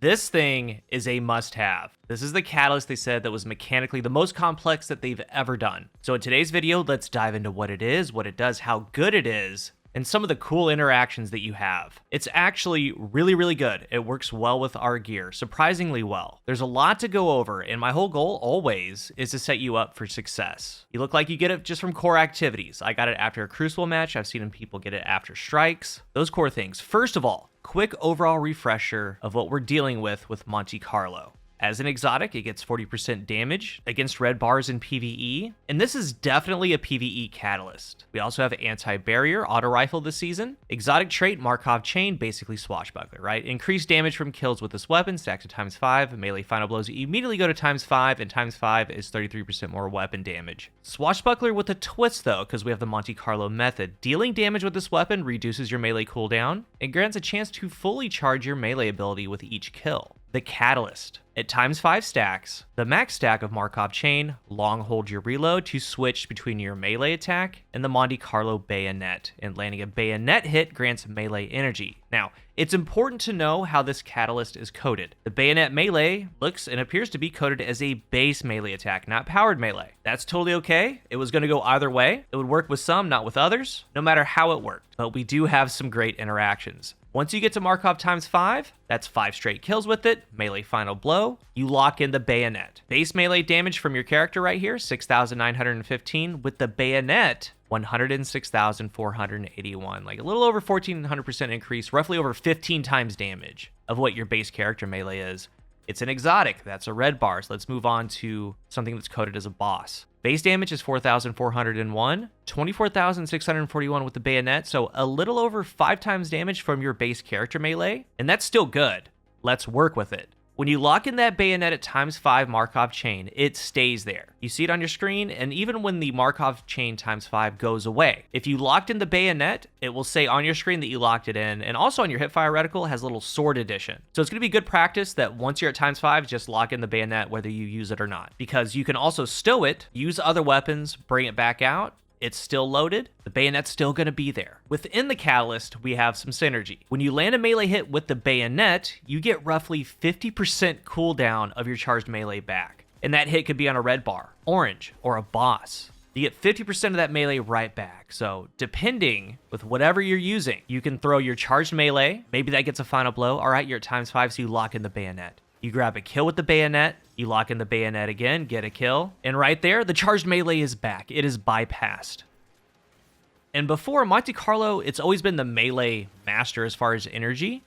This thing is a must-have. This is the catalyst they said that was mechanically the most complex that they've ever done. So in today's video, let's dive into what it is, what it does, how good it is, and some of the cool interactions that you have. It's actually really good. It works well with our gear, surprisingly well. There's a lot to go over, and my whole goal always is to set you up for success. You look like you get it just from core activities. I got it after a Crucible match. I've seen people get it after strikes. Those core things. First of all, quick overall refresher of what we're dealing with Monte Carlo. As an exotic, it gets 40% damage against red bars in PvE, and this is definitely a PvE catalyst. We also have anti-barrier, auto rifle this season. Exotic trait, Markov chain, basically swashbuckler, right? Increased damage from kills with this weapon, stacks to ×5. Melee final blows immediately go to ×5, and ×5 is 33% more weapon damage. Swashbuckler with a twist though, because we have the Monte Carlo method. Dealing damage with this weapon reduces your melee cooldown, and grants a chance to fully charge your melee ability with each kill. The Catalyst. At ×5 stacks, the max stack of Markov chain, long hold your reload to switch between your melee attack and the Monte Carlo bayonet, and landing a bayonet hit grants melee energy. Now, it's important to know how this catalyst is coded. The bayonet melee looks and appears to be coded as a base melee attack, not powered melee. That's totally okay. It was going to go either way. It would work with some, not with others, no matter how it worked. But we do have some great interactions. Once you get to Markov ×5, that's 5 straight kills with it, melee final blow, you lock in the bayonet. Base melee damage from your character right here, 6,915, with the bayonet, 106,481, like a little over 1,400% increase, roughly over 15 times damage of what your base character melee is. It's an exotic, that's a red bar, so let's move on to something that's coded as a boss. Base damage is 4,401, 24,641 with the bayonet, so a little over 5 times damage from your base character melee, and that's still good. Let's work with it. When you lock in that bayonet at ×5 Markov chain, it stays there. You see it on your screen, and even when the Markov chain ×5 goes away, if you locked in the bayonet, it will say on your screen that you locked it in, and also on your hipfire reticle has a little sword edition. So it's going to be good practice that once you're at ×5, just lock in the bayonet whether you use it or not, because you can also stow it, use other weapons, bring it back out. It's still loaded, the bayonet's still going to be there. Within the catalyst, we have some synergy. When you land a melee hit with the bayonet, you get roughly 50% cooldown of your charged melee back. And that hit could be on a red bar, orange, or a boss. You get 50% of that melee right back. So depending with whatever you're using, you can throw your charged melee, maybe that gets a final blow. All right, you're at ×5, so you lock in the bayonet. You grab a kill with the bayonet, you lock in the bayonet again, get a kill, and right there, the charged melee is back. It is bypassed. And before Monte Carlo, it's always been the melee master as far as energy.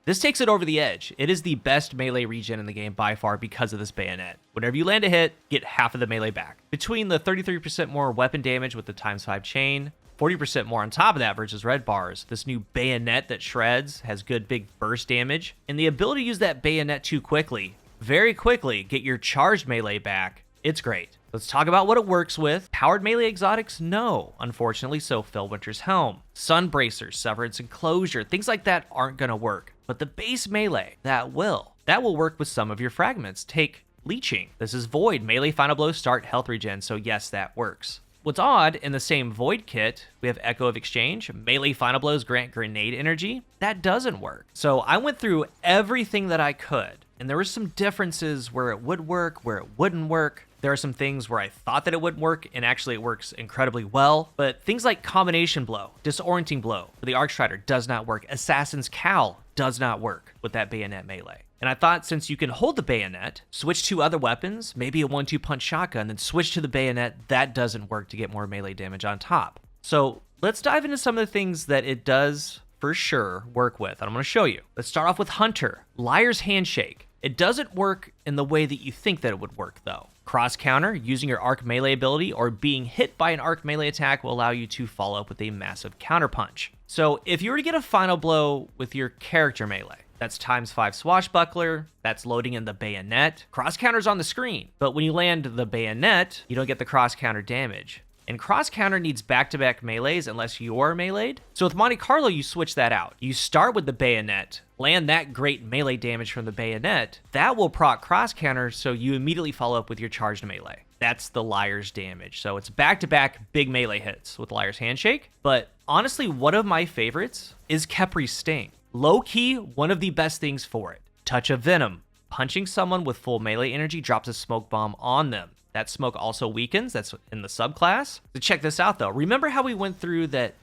This takes it over the edge. It is the best melee regen in the game by far because of this bayonet. Whenever you land a hit, get half of the melee back. Between the 33% more weapon damage with the ×5 chain, 40% more on top of that versus red bars. This new bayonet that shreds has good big burst damage, and the ability to use that bayonet too quickly, very quickly, get your charged melee back. It's great. Let's talk about what it works with. Powered melee exotics? No, unfortunately, so Fellwinter's Helm. Sun Bracers, Severance Enclosure, things like that aren't gonna work. But the base melee, that will. That will work with some of your fragments. Take Leeching. This is Void. Melee final blow, start health regen, so yes, that works. What's odd, in the same Void kit, we have Echo of Exchange. Melee final blows grant grenade energy. That doesn't work. So I went through everything that I could, and there were some differences where it would work, where it wouldn't work. There are some things where I thought that it wouldn't work, and actually it works incredibly well. But things like Combination Blow, Disorienting Blow for the Arcstrider does not work. Assassin's Cowl does not work with that bayonet melee. And I thought since you can hold the bayonet, switch to other weapons, maybe a 1-2 punch shotgun, then switch to the bayonet, that doesn't work to get more melee damage on top. So let's dive into some of the things that it does for sure work with, and I'm going to show you. Let's start off with Hunter. Liar's Handshake. It doesn't work in the way that you think that it would work though. Cross counter, using your arc melee ability or being hit by an arc melee attack will allow you to follow up with a massive counter punch. So if you were to get a final blow with your character melee, that's ×5 swashbuckler, that's loading in the bayonet. Cross counter's on the screen, but when you land the bayonet, you don't get the cross counter damage. And cross counter needs back-to-back melees unless you're meleeed. So with Monte Carlo, you switch that out. You start with the bayonet, land that great melee damage from the bayonet, that will proc cross counter, so you immediately follow up with your charged melee. That's the Liar's damage. So it's back-to-back big melee hits with Liar's Handshake. But honestly, one of my favorites is Kepri's Sting. Low-key, one of the best things for it. Touch of Venom. Punching someone with full melee energy drops a smoke bomb on them. That smoke also weakens. That's in the subclass. So check this out, though. Remember how we went through that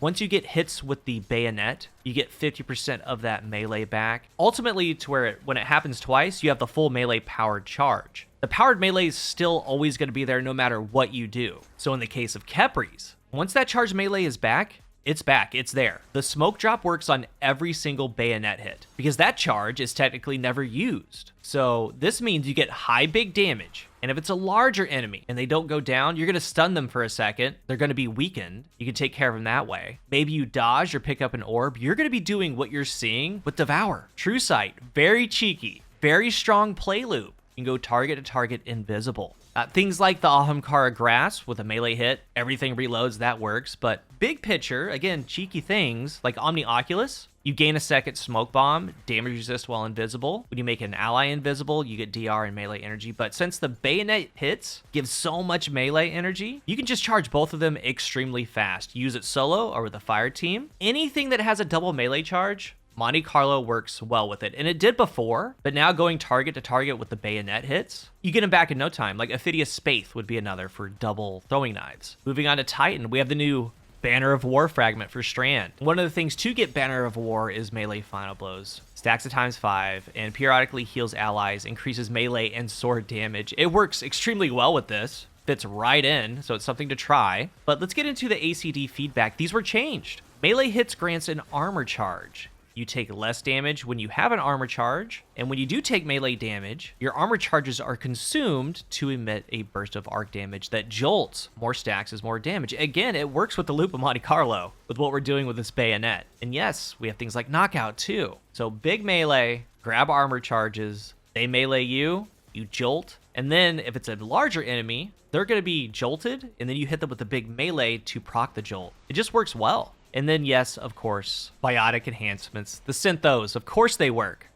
once you get hits with the bayonet, you get 50% of that melee back. Ultimately, to where when it happens twice, you have the full melee powered charge. The powered melee is still always going to be there no matter what you do. So in the case of Khepris, once that charged melee is back, it's there. The smoke drop works on every single bayonet hit because that charge is technically never used. So this means you get high big damage. And if it's a larger enemy and they don't go down, you're going to stun them for a second. They're going to be weakened. You can take care of them that way. Maybe you dodge or pick up an orb. You're going to be doing what you're seeing with Devour. True Sight, very cheeky, very strong play loop. You can go target to target invisible. Things like the Ahamkara Grass with a melee hit, everything reloads, that works. But big picture, again, cheeky things like Omni Oculus, you gain a second smoke bomb, damage resist while invisible. When you make an ally invisible, you get DR and melee energy. But since the bayonet hits give so much melee energy, you can just charge both of them extremely fast. Use it solo or with a fire team. Anything that has a double melee charge, Monte Carlo works well with it, and it did before, but now going target to target with the bayonet hits, you get them back in no time. Like Ophidius Spaith would be another for double throwing knives. Moving on to Titan, we have the new Banner of War fragment for Strand. One of the things to get Banner of War is melee final blows. Stacks it ×5, and periodically heals allies, increases melee and sword damage. It works extremely well with this. Fits right in, so it's something to try. But let's get into the ACD feedback. These were changed. Melee hits grants an armor charge. You take less damage when you have an armor charge, and when you do take melee damage, your armor charges are consumed to emit a burst of arc damage that jolts. More stacks is more damage. Again, it works with the loop of Monte Carlo, with what we're doing with this bayonet. And yes, we have things like knockout too. So big melee, grab armor charges, they melee you, you jolt, and then if it's a larger enemy, they're going to be jolted, and then you hit them with the big melee to proc the jolt. It just works well. And then, yes, of course, biotic enhancements. The Synthos, of course they work.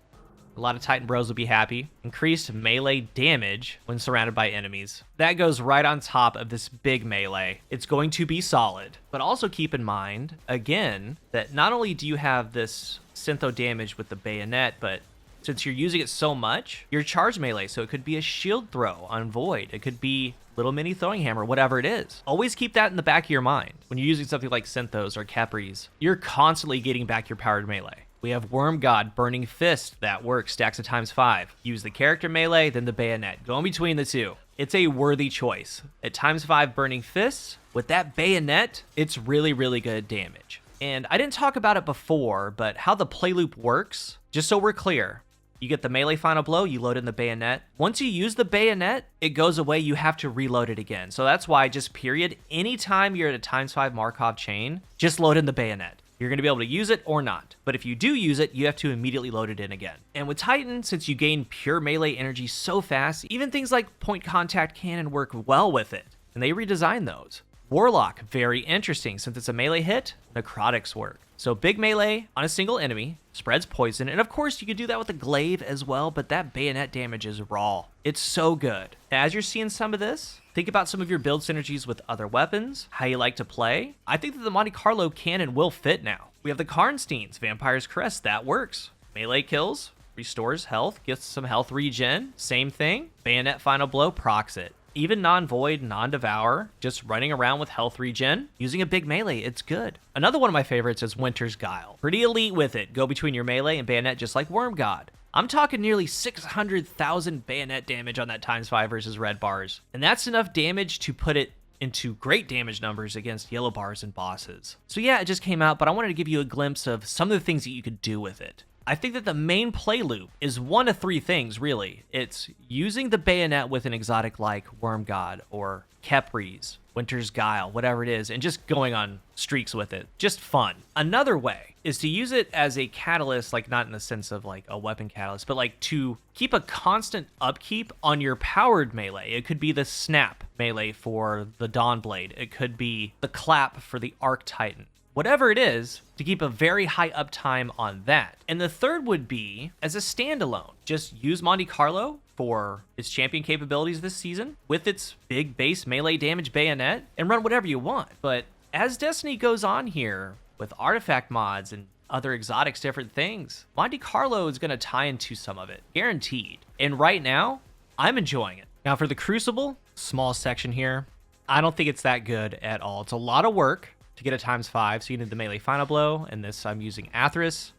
A lot of Titan bros will be happy. Increased melee damage when surrounded by enemies. That goes right on top of this big melee. It's going to be solid. But also keep in mind, again, that not only do you have this Syntho damage with the bayonet, but since you're using it so much, you're charged melee. So it could be a shield throw on Void. It could be little mini throwing hammer, whatever it is. Always keep that in the back of your mind. When you're using something like Synthos or Khepris, you're constantly getting back your powered melee. We have Worm God, Burning Fist, that works, stacks it ×5. Use the character melee, then the bayonet. Go in between the two. It's a worthy choice. At ×5 Burning Fists, with that bayonet, it's really, really good damage. And I didn't talk about it before, but how the play loop works, just so we're clear. You get the melee final blow, you load in the bayonet. Once you use the bayonet, it goes away, you have to reload it again. So that's why, just period, anytime you're at a ×5 Markov chain, just load in the bayonet. You're going to be able to use it or not. But if you do use it, you have to immediately load it in again. And with Titan, since you gain pure melee energy so fast, even things like point contact cannon work well with it. And they redesigned those. Warlock, very interesting. Since it's a melee hit, necrotics work. So big melee on a single enemy, spreads poison, and of course you could do that with a glaive as well, but that bayonet damage is raw. It's so good. As you're seeing some of this, think about some of your build synergies with other weapons, how you like to play. I think that the Monte Carlo cannon will fit now. We have the Karnsteins, Vampire's Crest, that works. Melee kills, restores health, gets some health regen, same thing. Bayonet final blow, procs it. Even non-void, non-devour, just running around with health regen, using a big melee, it's good. Another one of my favorites is Winter's Guile. Pretty elite with it. Go between your melee and bayonet just like Worm God. I'm talking nearly 600,000 bayonet damage on that ×5 versus red bars. And that's enough damage to put it into great damage numbers against yellow bars and bosses. So yeah, it just came out, but I wanted to give you a glimpse of some of the things that you could do with it. I think that the main play loop is one of three things, really. It's using the bayonet with an exotic like Worm God or Khepris, Winter's Guile, whatever it is, and just going on streaks with it. Just fun. Another way is to use it as a catalyst, like not in the sense of like a weapon catalyst, but like to keep a constant upkeep on your powered melee. It could be the snap melee for the Dawnblade. It could be the clap for the Arc Titan. Whatever it is, to keep a very high uptime on that. And the third would be as a standalone. Just use Monte Carlo for its champion capabilities this season with its big base melee damage bayonet and run whatever you want. But as Destiny goes on here with artifact mods and other exotics, different things. Monte Carlo is going to tie into some of it, guaranteed. And right now, I'm enjoying it. Now for the Crucible, small section here, I don't think it's that good at all. It's a lot of work to get a ×5, so you need the melee final blow, and this I'm using Atheris.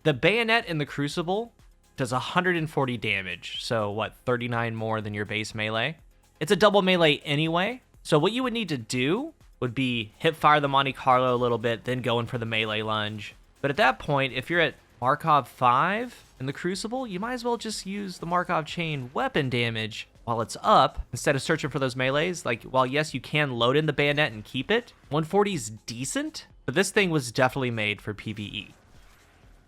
The bayonet in the Crucible does 140 damage, so what, 39 more than your base melee? It's a double melee anyway, so what you would need to do would be hip fire the Monte Carlo a little bit, then go in for the melee lunge. But at that point, if you're at Markov 5 in the Crucible, you might as well just use the Markov chain weapon damage while it's up, instead of searching for those melees. Like, while yes, you can load in the bayonet and keep it, 140 is decent, but this thing was definitely made for PvE.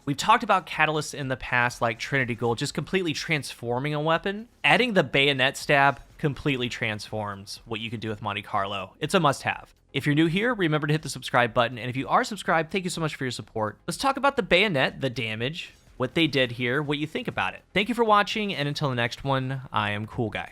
We've talked about catalysts in the past, like Trinity Gold, just completely transforming a weapon. Adding the bayonet stab completely transforms what you can do with Monte Carlo. It's a must-have. If you're new here, remember to hit the subscribe button, and if you are subscribed, thank you so much for your support. Let's talk about the bayonet, the damage, what they did here, what you think about it. Thank you for watching, and until the next one, I am CoolGuy.